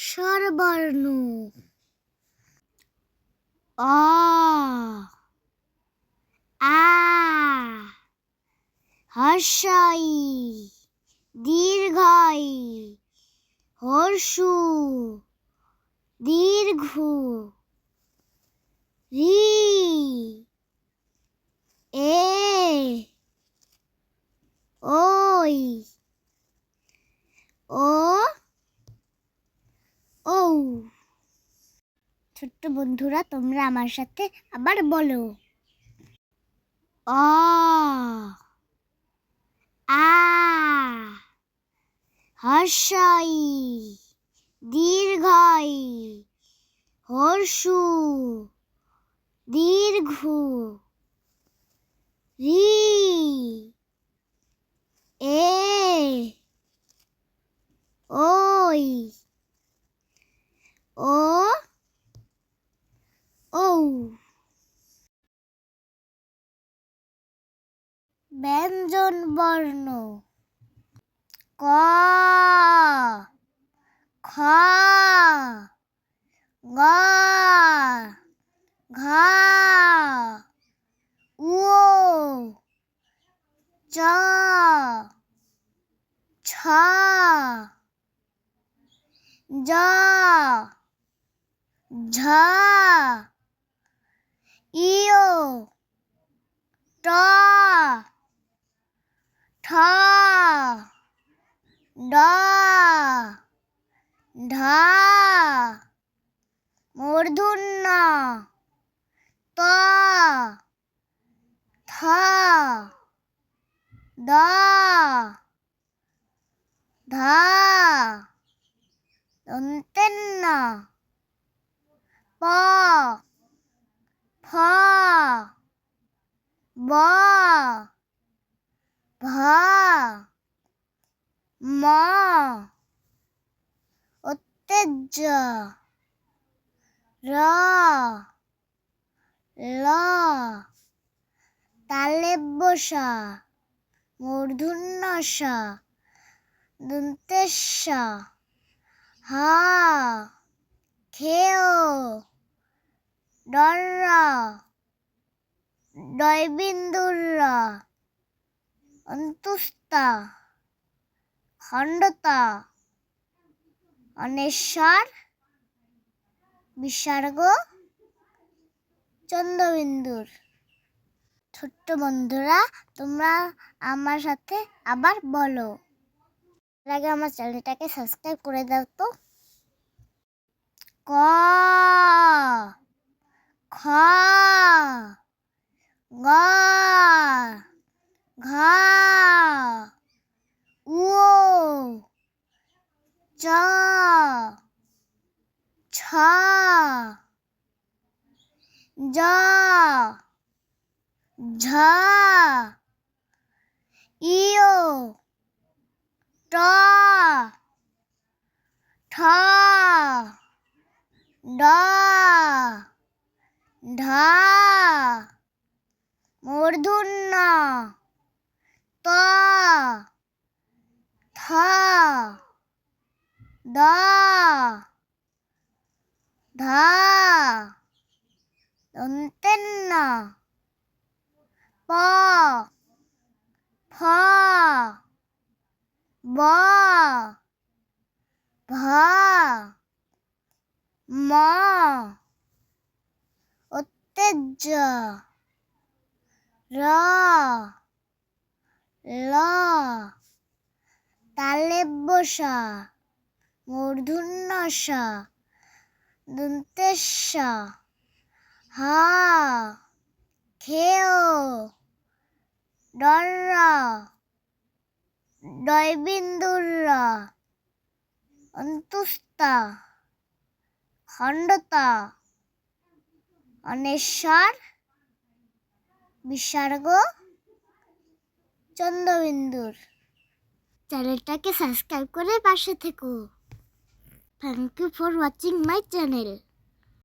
স্বরবর্ণ অ আ হর্ষই দীর্ঘই হর্ষু দীর্ঘ রি এ ওই ও ও। ছোট্ট বন্ধুরা, তোমরা আমার সাথে আবার বলো। অ আ হর্ষই দীর্ঘই হর্ষু দীর্ঘ রি এ ওই ও ও। ব্যঞ্জন বর্ণ ক খ গ ঘ উ চ ছ জ ঝ ইয় ট ঠ ড ঢ মূর্ধন্য ত থ দ ধ দন্তেন্ন প ফ ব ভ ম উত্তেজ র ল তালব্য স মূর্ধন্য স দন্তেশ্ব হ খেয় ডর ডয়বিন্দুর অন্তুস্ত খণ্ডত অনেশ্বর বিসর্গ চন্দ্রবিন্দুর। ছোট্ট বন্ধুরা, তোমরা আমার সাথে আবার বলো। এর আগে আমার চ্যানেলটাকে সাবস্ক্রাইব করে দাও তো। ক খ গ ঘ উ চ ছ জ ঝ ইয় ট ঠ ড ঢ মূর্ধন্য ত থ দ ধ দন্তেন্ন প ফ ব ভ ম উত্তেজ র ল তালব্য স মূর্ধন্য স দন্তেশ্ব হ খেয় ডর ডয়বিন্দুর অন্তুস্ত খণ্ডত অনেশ্বর বিসর্গ চন্দ্রবিন্দুর। চ্যানেলটাকে সাবস্ক্রাইব করে পাশে থেকো। Thank you for watching my channel.